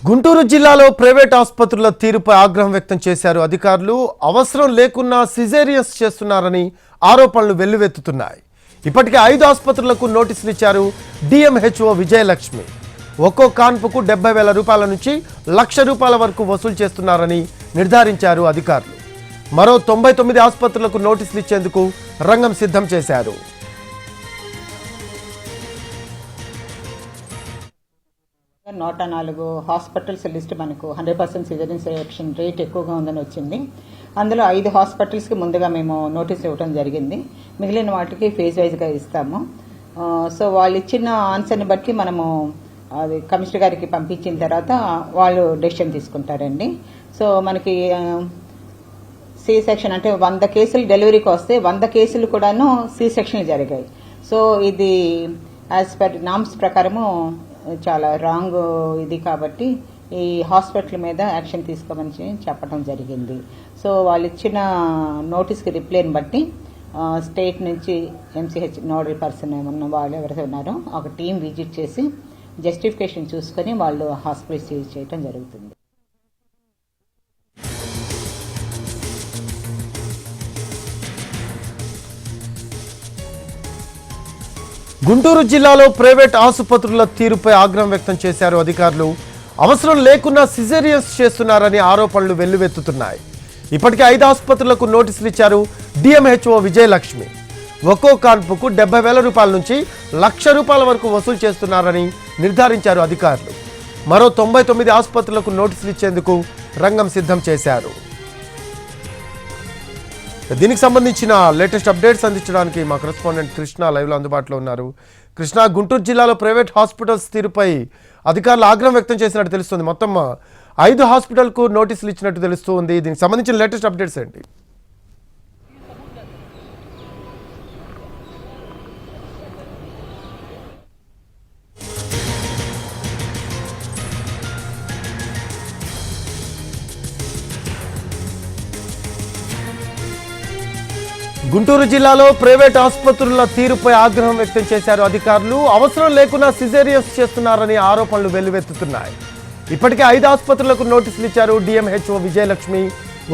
గుంటూరు జిల్లాలో ప్రైవేట్ ఆసుపత్రుల తీరుపై ఆగ్రహం వ్యక్తం చేశారు అధికారులు. అవసరం లేకున్నా సిజేరియన్స్ చేస్తున్నారని ఆరోపణలు వెల్లువెత్తుతున్నాయి. ఇప్పటికే 5 ఆసుపత్రులకు నోటీసులు ఇచ్చారు డిఎంహెచ్ఓ విజయలక్ష్మి. ఒక్కో కాన్పుకు 70,000 రూపాయల నుంచి ₹1,00,000 వరకు వసూలు చేస్తున్నారని నిర్ధారించారు అధికారులు. మరో 99 ఆసుపత్రులకు నోటీసులు ఇచ్చేందుకు రంగం సిద్ధం చేశారు. నూట 4 హాస్పిటల్స్ లిస్ట్ మనకు 100% సిజేరియన్ సెక్షన్ రేట్ ఎక్కువగా ఉందని వచ్చింది. అందులో 5 హాస్పిటల్స్కి ముందుగా మేము నోటీస్ ఇవ్వడం జరిగింది. మిగిలిన వాటికి ఫేజ్ వైజ్గా ఇస్తాము. సో వాళ్ళు ఇచ్చిన ఆన్సర్ని బట్టి మనము అది కమిషనర్ గారికి పంపించిన తర్వాత వాళ్ళు డెసిషన్ తీసుకుంటారండి. సో మనకి సి సెక్షన్ అంటే 100 కేసులు డెలివరీకి వస్తే 100 కేసులు కూడాను సి సెక్షన్ జరిగాయి. సో ఇది యాజ్ పర్ నామ్స్ ప్రకారము చాలా రాంగ్ ఇది కాబట్టి ఈ హాస్పిటల్ మీద యాక్షన్ తీసుకోమని చెప్పడం జరిగింది. సో వాళ్ళు ఇచ్చిన నోటీస్కి రిప్లైని బట్టి స్టేట్ నుంచి ఎంసీహెచ్ నోడల్ పర్సన్ ఉన్న వాళ్ళు ఎవరైతే ఉన్నారో ఒక టీం విజిట్ చేసి జస్టిఫికేషన్ చూసుకొని వాళ్ళు హాస్పిటల్ సీజ్ చేయడం జరుగుతుంది. గుంటూరు జిల్లాలో ప్రైవేట్ ఆసుపత్రుల తీరుపై ఆగ్రహం వ్యక్తం చేశారు అధికారులు. అవసరం లేకున్నా సిజేరియన్స్ చేస్తున్నారని ఆరోపణలు వెల్లువెత్తుతున్నాయి. ఇప్పటికే 5 ఆసుపత్రులకు నోటీసులు ఇచ్చారు డిఎంహెచ్ఓ విజయలక్ష్మి. ఒక్కో కాన్పుకు 70,000 రూపాయల నుంచి ₹1,00,000 వరకు వసూలు చేస్తున్నారని నిర్ధారించారు అధికారులు. మరో 99 ఆసుపత్రులకు నోటీసులు ఇచ్చేందుకు రంగం సిద్ధం చేశారు. దీనికి సంబంధించిన లేటెస్ట్ అప్డేట్స్ అందించడానికి మా కరెస్పాండెంట్ కృష్ణ లైవ్లో అందుబాటులో ఉన్నారు. కృష్ణ, గుంటూరు జిల్లాలో ప్రైవేట్ హాస్పిటల్స్ తీరుపై అధికారులు ఆగ్రహం వ్యక్తం చేసినట్టు తెలుస్తుంది. మొత్తం 5 హాస్పిటల్కు నోటీసులు ఇచ్చినట్టు తెలుస్తుంది. దీనికి సంబంధించిన లేటెస్ట్ అప్డేట్స్ ఏంటి? గుంటూరు జిల్లాలో ప్రైవేట్ ఆసుపత్రుల తీరుపై ఆగ్రహం వ్యక్తం చేశారు అధికారులు. అవసరం లేకున్నా సిజేరియన్స్ చేస్తున్నారని ఆరోపణలు వెల్లువెత్తుతున్నాయి. ఇప్పటికే 5 ఆసుపత్రులకు నోటీసులు ఇచ్చారు డిఎంహెచ్ఓ విజయలక్ష్మి.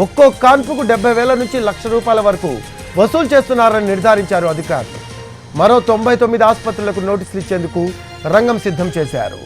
ఒక్కో కాన్పుకు 70,000 నుంచి ₹1,00,000 వరకు వసూలు చేస్తున్నారని నిర్ధారించారు అధికారులు. మరో 99 ఆసుపత్రులకు నోటీసులు ఇచ్చేందుకు రంగం సిద్ధం చేశారు.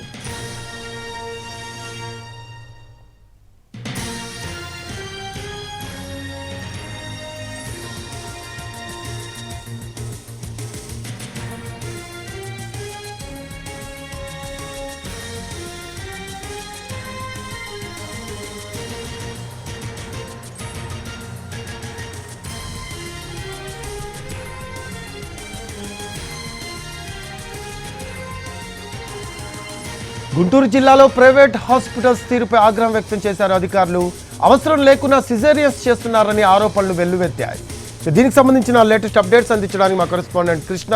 గుంటూరు జిల్లాలో ప్రైవేట్ హాస్పిటల్స్ తీరుపై ఆగ్రహం వ్యక్తం చేశారు అధికారులు. అవసరం లేకున్నా సిజేరియన్స్ చేస్తున్నారని ఆరోపణలు వెల్లువెత్తాయి. దీనికి సంబంధించిన లేటెస్ట్ అప్డేట్స్ అందించడానికి మా కరెస్పాండెంట్ కృష్ణ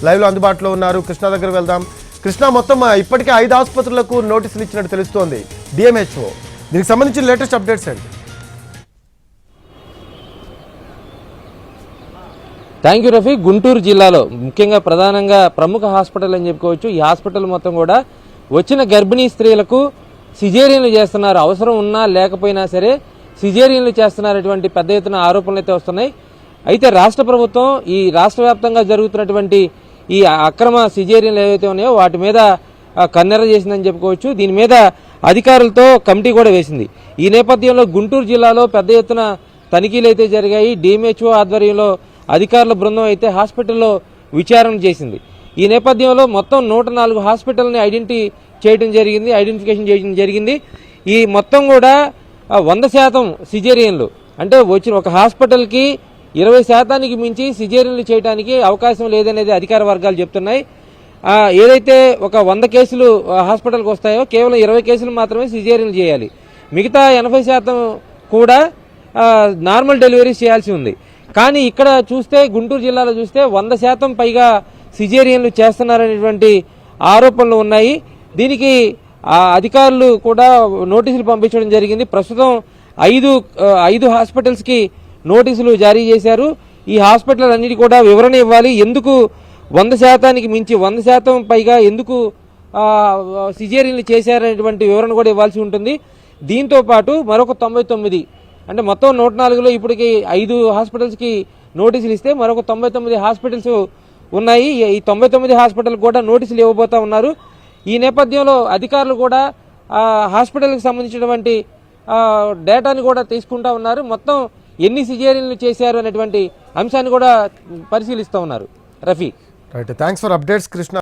లైవ్లో అందుబాటులో ఉన్నారు. కృష్ణ దగ్గర వెళ్దాం. కృష్ణ, మొత్తం ఇప్పటికే 5 ఆసుపత్రులకు నోటీసులు ఇచ్చినట్టు తెలుస్తోంది డిఎంహెచ్ఓ. దీనికి సంబంధించిన లేటెస్ట్ అప్డేట్స్ ఏంటి? Thank you Rafi. గుంటూరు జిల్లాలో ముఖ్యంగా ప్రధానంగా ప్రముఖ హాస్పిటల్ అని చెప్పుకోవచ్చు. ఈ హాస్పిటల్ మొత్తం కూడా వచ్చిన గర్భిణీ స్త్రీలకు సిజేరియన్లు చేస్తున్నారు. అవసరం ఉన్నా లేకపోయినా సరే సిజేరియన్లు చేస్తున్నటువంటి పెద్ద ఎత్తున ఆరోపణలు అయితే వస్తున్నాయి. అయితే రాష్ట్ర ప్రభుత్వం ఈ రాష్ట్ర వ్యాప్తంగా జరుగుతున్నటువంటి ఈ అక్రమ సిజేరియన్లు ఏవైతే ఉన్నాయో వాటి మీద కన్నెర చేసిందని చెప్పుకోవచ్చు. దీని మీద అధికారులతో కమిటీ కూడా వేసింది. ఈ నేపథ్యంలో గుంటూరు జిల్లాలో పెద్ద ఎత్తున తనిఖీలు అయితే జరిగాయి. డిఎంహెచ్ఓ ఆధ్వర్యంలో అధికారుల బృందం అయితే హాస్పిటల్లో విచారణ చేసింది. ఈ నేపథ్యంలో మొత్తం 104 హాస్పిటల్ని ఐడెంటిఫికేషన్ చేయడం జరిగింది. ఈ మొత్తం కూడా 100% సిజేరియన్లు, అంటే వచ్చిన ఒక హాస్పిటల్కి 20% మించి సిజేరియన్లు చేయడానికి అవకాశం లేదనేది అధికార వర్గాలు చెప్తున్నాయి. ఏదైతే ఒక 100 కేసులు హాస్పిటల్కి వస్తాయో కేవలం 20 కేసులు మాత్రమే సిజేరియన్లు చేయాలి. మిగతా 80% కూడా నార్మల్ డెలివరీస్ చేయాల్సి ఉంది. కానీ ఇక్కడ చూస్తే గుంటూరు జిల్లాలో చూస్తే 100% పైగా సిజేరియన్లు చేస్తున్నారనేటువంటి ఆరోపణలు ఉన్నాయి. దీనికి అధికారులు కూడా నోటీసులు పంపించడం జరిగింది. ప్రస్తుతం 5 హాస్పిటల్స్కి నోటీసులు జారీ చేశారు. ఈ హాస్పిటల్ అన్నిటి కూడా వివరణ ఇవ్వాలి. ఎందుకు 100% మించి 100% పైగా ఎందుకు సిజేరియన్లు చేశారనేటువంటి వివరణ కూడా ఇవ్వాల్సి ఉంటుంది. దీంతో పాటు మరొక 99 అంటే మొత్తం 104లో ఇప్పటికి 5 హాస్పిటల్స్కి నోటీసులు ఇస్తే మరొక 99 హాస్పిటల్స్ ఉన్నాయి. ఈ 99 హాస్పిటల్ కూడా నోటీసులు ఇవ్వబోతా ఉన్నారు. ఈ నేపథ్యంలో అధికారులు కూడా హాస్పిటల్కి సంబంధించినటువంటి డేటాని కూడా తీసుకుంటా ఉన్నారు. మొత్తం ఎన్ని సిజేరియన్లు చేశారు అనేటువంటి అంశాన్ని కూడా పరిశీలిస్తూ ఉన్నారు. Rafi, right, thanks for updates Krishna.